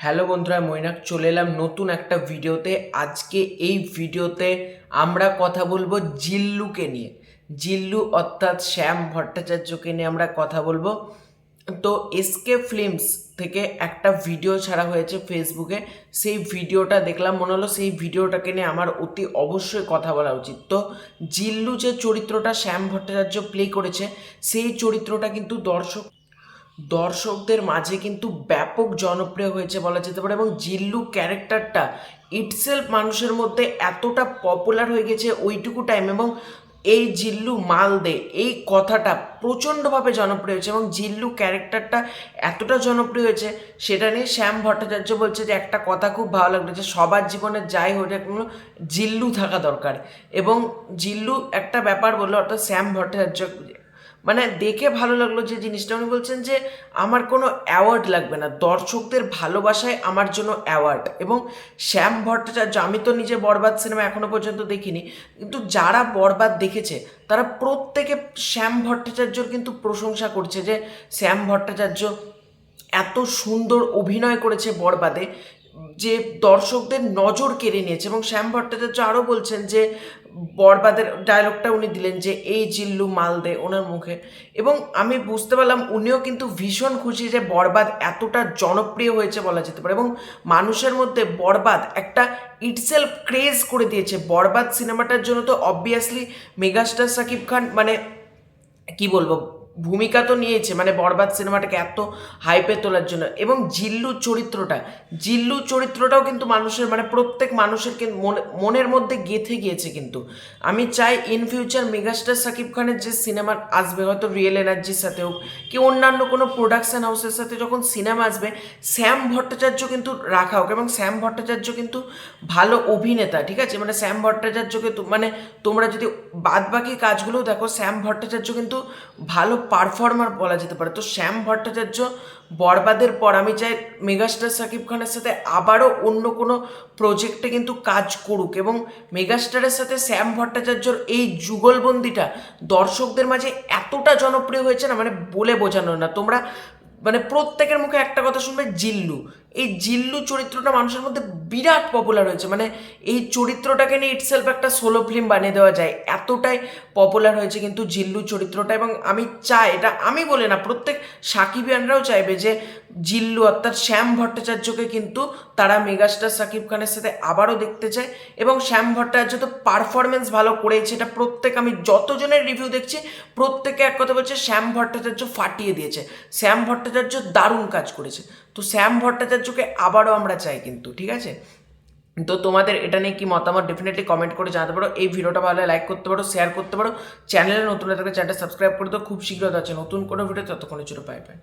Hello বন্ধুরা, মৈনাক চলে এলাম নতুন একটা ভিডিওতে। আজকে এই ভিডিওতে আমরা কথা বলবো জিল্লুকে নিয়ে। জিল্লু অর্থাৎ শ্যাম ভট্টাচার্যকে নিয়ে আমরা কথা বলবো। তো এসকে ফিল্মস থেকে একটা ভিডিও ছাড়া হয়েছে ফেসবুকে, সেই ভিডিওটা দেখলাম, মনে হলো সেই ভিডিওটাকে নিয়ে আমার অতি অবশ্যই কথা বলা উচিত। তো জিল্লু যে চরিত্রটা শ্যাম ভট্টাচার্য প্লে করেছে, সেই চরিত্রটা কিন্তু দর্শকদের মাঝে কিন্তু ব্যাপক জনপ্রিয় হয়েছে বলা যেতে পারে। এবং জিল্লু ক্যারেক্টারটা ইটসেলফ মানুষের মধ্যে এতটা পপুলার হয়ে গেছে ওইটুকু টাইম, এবং এই জিল্লু মাল দে এই কথাটা প্রচণ্ডভাবে জনপ্রিয় হয়েছে। এবং জিল্লু ক্যারেক্টারটা এতটা জনপ্রিয় হয়েছে, সেটা নিয়ে শ্যাম ভট্টাচার্য বলছে যে একটা কথা খুব ভালো লাগলো, যে সবার জীবনে যাই হয়ে যাক জিল্লু থাকা দরকার। এবং জিল্লু একটা ব্যাপার বললো, অর্থাৎ শ্যাম ভট্টাচার্য, মানে দেখে ভালো লাগলো যে জিনিসটা উনি বলছেন যে আমার কোনো অ্যাওয়ার্ড লাগবে না, দর্শকদের ভালোবাসায় আমার জন্য অ্যাওয়ার্ড। এবং শ্যাম ভট্টাচার্য, আমি তো নিজে বরবাদ সিনেমা এখনো পর্যন্ত দেখিনি, কিন্তু যারা বরবাদ দেখেছে তারা প্রত্যেকে শ্যাম ভট্টাচার্যর কিন্তু প্রশংসা করছে, যে শ্যাম ভট্টাচার্য এত সুন্দর অভিনয় করেছে বরবাদে, যে দর্শকদের নজর কেড়ে নিয়েছে। এবং শ্যাম ভট্টাচার্য আরও বলছেন যে বরবাদের ডায়লগটা উনি দিলেন যে এই জিল্লু মাল দে ওনার মুখে। এবং আমি বুঝতে পারলাম উনিও কিন্তু ভীষণ খুশি যে বরবাদ এতটা জনপ্রিয় হয়েছে বলা যেতে পারে। এবং মানুষের মধ্যে বরবাদ একটা ইটসেলফ ক্রেজ করে দিয়েছে। বরবাদ সিনেমাটার জন্য তো অবভিয়াসলি মেগাস্টার শাকিব খান, মানে কি বলবো, ভূমিকা তো নিয়েছে, মানে বরবাদ সিনেমাটাকে এত হাইপে তোলার জন্য। এবং জিল্লু চরিত্রটাও কিন্তু মানুষের, মানে প্রত্যেক মানুষের মনের মধ্যে গেঁথে গিয়েছে। কিন্তু আমি চাই ইন ফিউচার মেগাস্টার শাকিব খানের যে সিনেমা আসবে, হয়তো রিয়েল এনার্জির সাথে হোক কি অন্যান্য কোনো প্রোডাকশন হাউসের সাথে, যখন সিনেমা আসবে শ্যাম ভট্টাচার্য কিন্তু রাখা হোক। এবং শ্যাম ভট্টাচার্য কিন্তু ভালো অভিনেতা, ঠিক আছে, মানে শ্যাম ভট্টাচার্যকে মানে তোমরা যদি বাদ বাকি কাজগুলোও দেখো, শ্যাম ভট্টাচার্য কিন্তু ভালো পারফর্মার বলা যেতে পারে। তো শ্যাম ভট্টাচার্য বরবাদের পর আমি চাই মেগাস্টার শাকিব খানের সাথে আবারও অন্য কোনো প্রজেক্টে কিন্তু কাজ করুক। এবং মেগাস্টারের সাথে শ্যাম ভট্টাচার্যর এই যুগলবন্দিটা দর্শকদের মাঝে এতটা জনপ্রিয় হয়েছে না, মানে বলে বোঝানো না। তোমরা মানে প্রত্যেকের মুখে একটা কথা শুনবে, জিল্লু। এই জিল্লু চরিত্রটা মানুষের মধ্যে বিরাট পপুলার হয়েছে, মানে এই চরিত্রটাকে নিয়ে ইটসেলফ একটা সোলো ফিল্ম বানিয়ে দেওয়া যায়, এতটাই পপুলার হয়েছে কিন্তু জিল্লু চরিত্রটা। এবং আমি চাই, এটা আমি বলে না, প্রত্যেক সাকিবিয়ানরাও চাইবে যে জিল্লু অর্থাৎ শ্যাম ভট্টাচার্যকে কিন্তু তারা মেগাস্টার শাকিব খানের সাথে আবারও দেখতে চায়। এবং শ্যাম ভট্টাচার্য তো পারফরমেন্স ভালো করেছে, এটা প্রত্যেক, আমি যতজনের রিভিউ দেখছি প্রত্যেকে এক কথা বলছে শ্যাম ভট্টাচার্য ফাটিয়ে দিয়েছে, শ্যাম ভট্টাচার্য দারুণ কাজ করেছে। তো শ্যাম ভট্টাচার্যকে আবারও আমরা চাই কিন্তু, ঠিক আছে। তো তোমাদের এটা নিয়ে কি মতামত ডেফিনেটলি কমেন্ট করে জানাতে পারো। এই ভিডিওটা ভালো লাইক করতে পারো, শেয়ার করতে পারো, চ্যানেলে নতুন থাকলে চ্যানেলটা সাবস্ক্রাইব করে তো খুব শীঘ্রই আছে নতুন কোনো ভিডিও, ততক্ষণের জন্য বাই বাই।